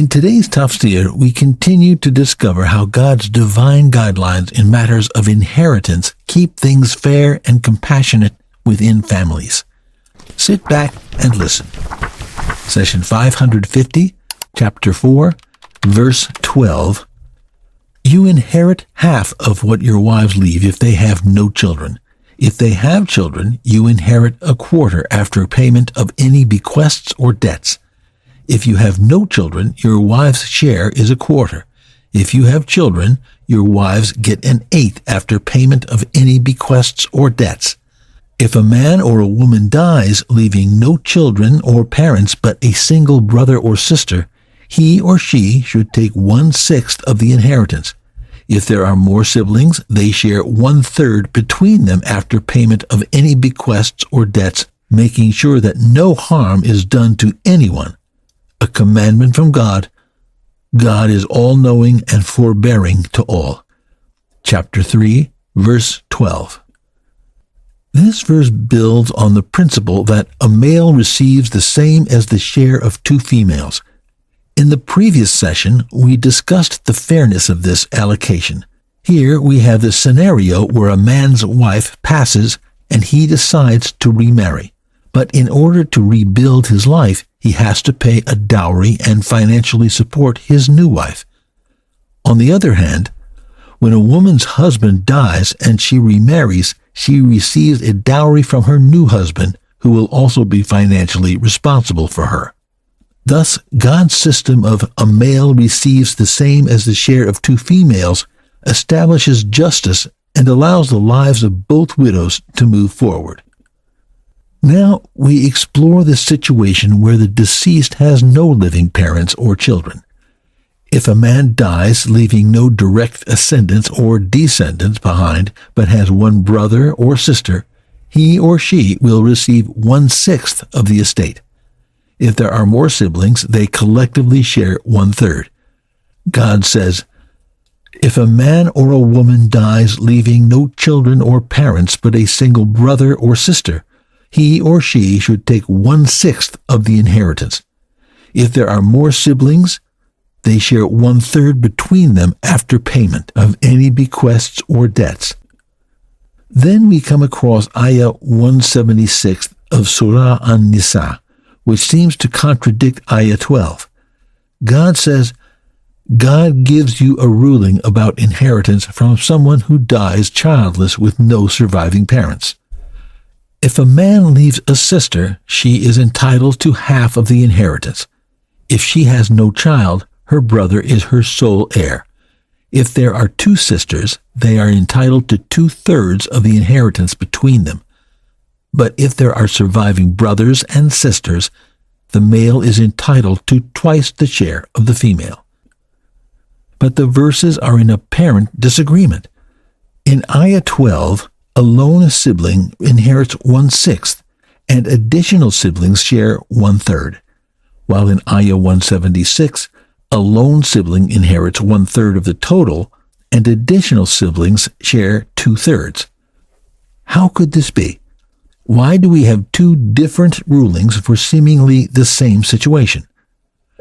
In today's Tafsir, we continue to discover how God's divine guidelines in matters of inheritance keep things fair and compassionate within families. Sit back and listen. Session 550, Chapter 4, Verse 12. You inherit half of what your wives leave if they have no children. If they have children, you inherit a quarter after payment of any bequests or debts. If you have no children, your wife's share is a quarter. If you have children, your wives get an eighth after payment of any bequests or debts. If a man or a woman dies, leaving no children or parents but a single brother or sister, he or she should take 1/6 of the inheritance. If there are more siblings, they share 1/3 between them after payment of any bequests or debts, making sure that no harm is done to anyone. A commandment from God. God is all-knowing and forbearing to all. Chapter 3, Verse 12. This verse builds on the principle that a male receives the same as the share of two females. In the previous session, we discussed the fairness of this allocation. Here we have the scenario where a man's wife passes and he decides to remarry. But in order to rebuild his life, he has to pay a dowry and financially support his new wife. On the other hand, when a woman's husband dies and she remarries, she receives a dowry from her new husband, who will also be financially responsible for her. Thus, God's system of a male receives the same as the share of two females establishes justice and allows the lives of both widows to move forward. Now we explore the situation where the deceased has no living parents or children. If a man dies leaving no direct ascendants or descendants behind, but has one brother or sister, he or she will receive 1/6 of the estate. If there are more siblings, they collectively share 1/3. God says, if a man or a woman dies leaving no children or parents but a single brother or sister, he or she should take 1/6 of the inheritance. If there are more siblings, they share 1/3 between them after payment of any bequests or debts. Then we come across Ayah 176 of Surah an-Nisa, which seems to contradict Ayah 12. God says, God gives you a ruling about inheritance from someone who dies childless with no surviving parents. If a man leaves a sister, she is entitled to half of the inheritance. If she has no child, her brother is her sole heir. If there are two sisters, they are entitled to 2/3 of the inheritance between them. But if there are surviving brothers and sisters, the male is entitled to twice the share of the female. But the verses are in apparent disagreement. In Ayah 12, a lone sibling inherits 1/6, and additional siblings share 1/3, while in Ayah 176, a lone sibling inherits 1/3 of the total, and additional siblings share 2/3. How could this be? Why do we have two different rulings for seemingly the same situation?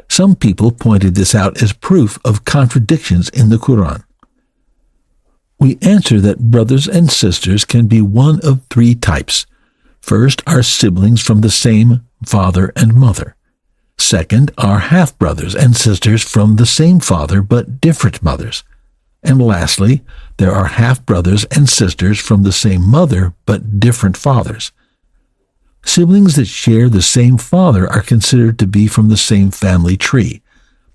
Some people pointed this out as proof of contradictions in the Quran. We answer that brothers and sisters can be one of three types. First are siblings from the same father and mother. Second are half-brothers and sisters from the same father but different mothers. And lastly, there are half-brothers and sisters from the same mother but different fathers. Siblings that share the same father are considered to be from the same family tree.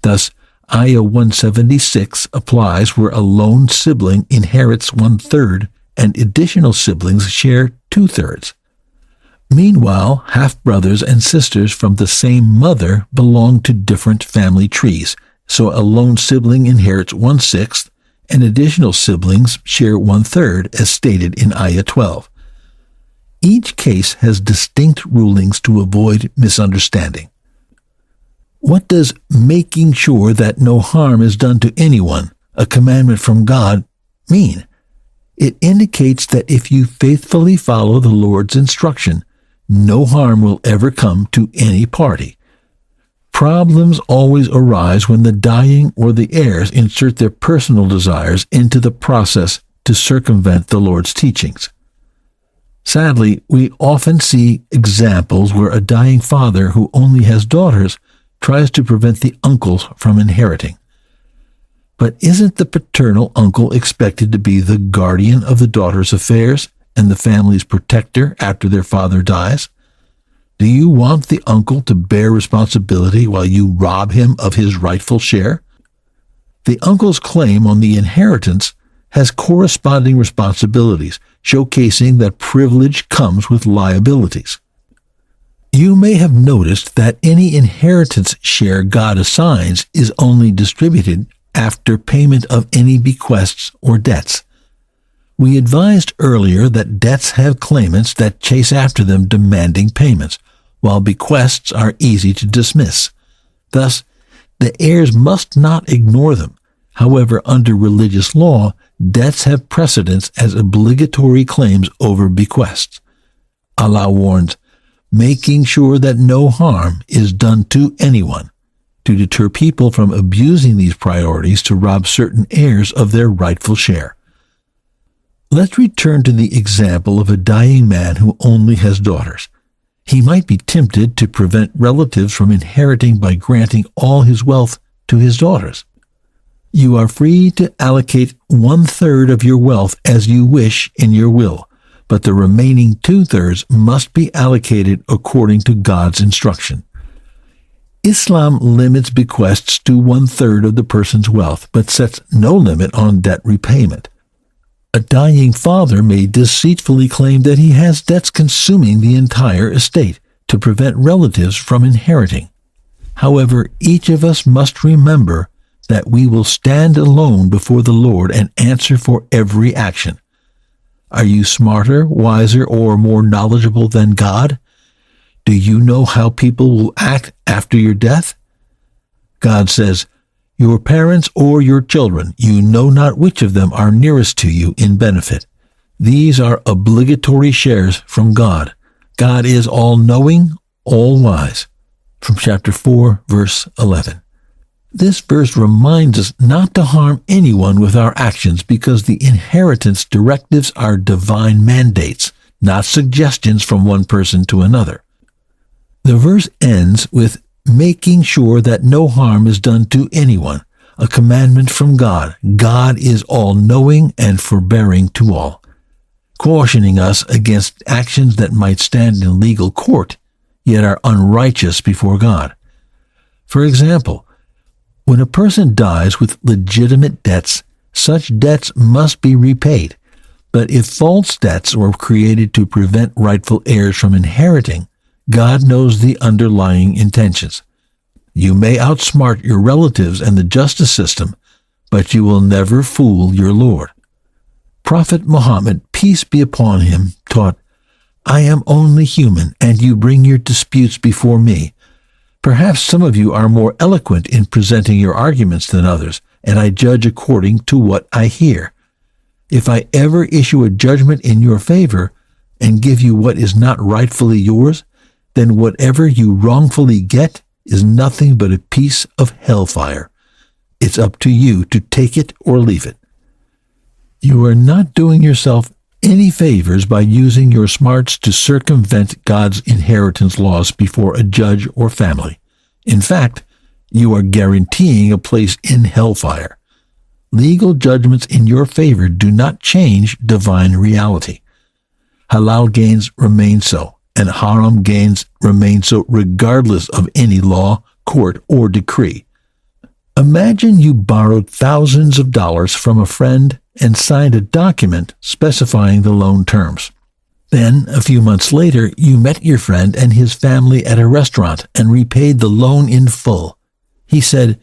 Thus, Ayah 176 applies where a lone sibling inherits 1/3 and additional siblings share 2/3. Meanwhile, half-brothers and sisters from the same mother belong to different family trees, so a lone sibling inherits 1/6 and additional siblings share 1/3 as stated in Ayah 12. Each case has distinct rulings to avoid misunderstanding. What does making sure that no harm is done to anyone, a commandment from God, mean? It indicates that if you faithfully follow the Lord's instruction, no harm will ever come to any party. Problems always arise when the dying or the heirs insert their personal desires into the process to circumvent the Lord's teachings. Sadly, we often see examples where a dying father who only has daughters tries to prevent the uncles from inheriting. But isn't the paternal uncle expected to be the guardian of the daughter's affairs and the family's protector after their father dies? Do you want the uncle to bear responsibility while you rob him of his rightful share? The uncle's claim on the inheritance has corresponding responsibilities, showcasing that privilege comes with liabilities. You may have noticed that any inheritance share God assigns is only distributed after payment of any bequests or debts. We advised earlier that debts have claimants that chase after them demanding payments, while bequests are easy to dismiss. Thus, the heirs must not ignore them. However, under religious law, debts have precedence as obligatory claims over bequests. Allah warns, making sure that no harm is done to anyone, to deter people from abusing these priorities to rob certain heirs of their rightful share. Let's return to the example of a dying man who only has daughters. He might be tempted to prevent relatives from inheriting by granting all his wealth to his daughters. You are free to allocate 1/3 of your wealth as you wish in your will, but the remaining 2/3 must be allocated according to God's instruction. Islam limits bequests to 1/3 of the person's wealth, but sets no limit on debt repayment. A dying father may deceitfully claim that he has debts consuming the entire estate to prevent relatives from inheriting. However, each of us must remember that we will stand alone before the Lord and answer for every action. Are you smarter, wiser, or more knowledgeable than God? Do you know how people will act after your death? God says, your parents or your children, you know not which of them are nearest to you in benefit. These are obligatory shares from God. God is all-knowing, all-wise. From chapter 4, verse 11. This verse reminds us not to harm anyone with our actions because the inheritance directives are divine mandates, not suggestions from one person to another. The verse ends with making sure that no harm is done to anyone, a commandment from God. God is all-knowing and forbearing to all, cautioning us against actions that might stand in legal court, yet are unrighteous before God. For example, when a person dies with legitimate debts, such debts must be repaid. But if false debts were created to prevent rightful heirs from inheriting, God knows the underlying intentions. You may outsmart your relatives and the justice system, but you will never fool your Lord. Prophet Muhammad, peace be upon him, taught, I am only human, and you bring your disputes before me. Perhaps some of you are more eloquent in presenting your arguments than others, and I judge according to what I hear. If I ever issue a judgment in your favor and give you what is not rightfully yours, then whatever you wrongfully get is nothing but a piece of hellfire. It's up to you to take it or leave it. You are not doing yourself any favors by using your smarts to circumvent God's inheritance laws before a judge or family. In fact, you are guaranteeing a place in hellfire. Legal judgments in your favor do not change divine reality. Halal gains remain so, and haram gains remain so regardless of any law, court, or decree. Imagine you borrowed thousands of dollars from a friend and signed a document specifying the loan terms. Then, a few months later, you met your friend and his family at a restaurant and repaid the loan in full. He said,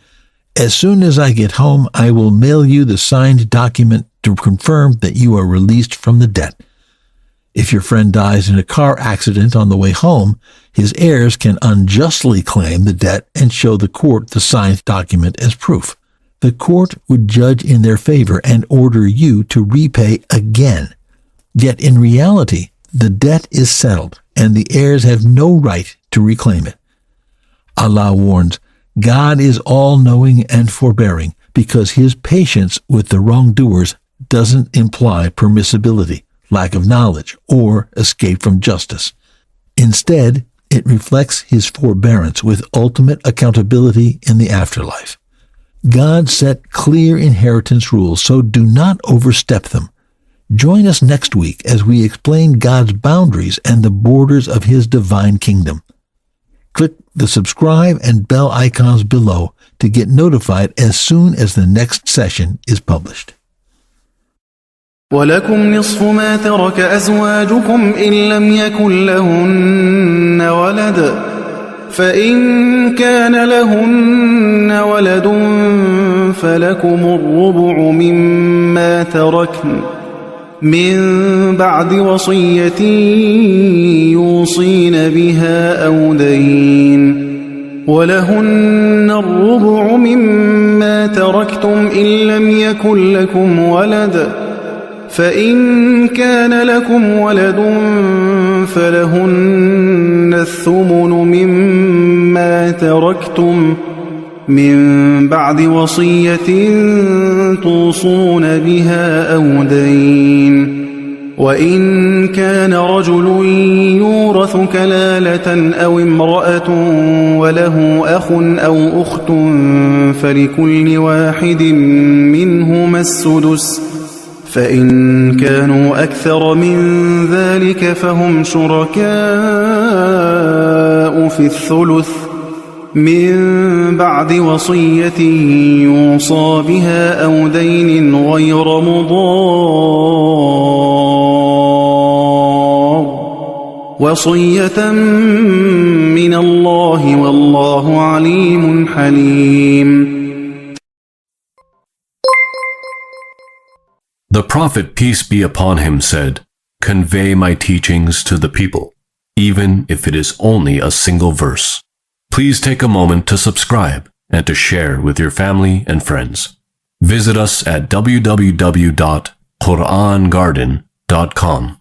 as soon as I get home, I will mail you the signed document to confirm that you are released from the debt. If your friend dies in a car accident on the way home, his heirs can unjustly claim the debt and show the court the signed document as proof. The court would judge in their favor and order you to repay again. Yet in reality, the debt is settled, and the heirs have no right to reclaim it. Allah warns, God is all-knowing and forbearing because his patience with the wrongdoers doesn't imply permissibility, lack of knowledge, or escape from justice. Instead, it reflects his forbearance with ultimate accountability in the afterlife. God set clear inheritance rules, so do not overstep them. Join us next week as we explain God's boundaries and the borders of his divine kingdom. Click the subscribe and bell icons below to get notified as soon as the next session is published. ولكم نصف ما ترك أزواجكم إن لم يكن لهن ولد فإن كان لهن ولد فلكم الربع مما تركن من بعد وصية يوصين بها أو دين ولهن الربع مما تركتم إن لم يكن لكم ولد فإن كان لكم ولد فلهن الثمن مما تركتم من بعد وصية توصون بها أو دين وإن كان رجل يورث كلالة أو امرأة وله أخ أو أخت فلكل واحد منهما السدس فإن كانوا أكثر من ذلك فهم شركاء في الثلث من بعد وصية يوصى بها أو دين غير مضار وصية من الله والله عليم حليم. The Prophet, peace be upon him, said, "Convey my teachings to the people, even if it is only a single verse." Please take a moment to subscribe and to share with your family and friends. Visit us at www.qurangarden.com.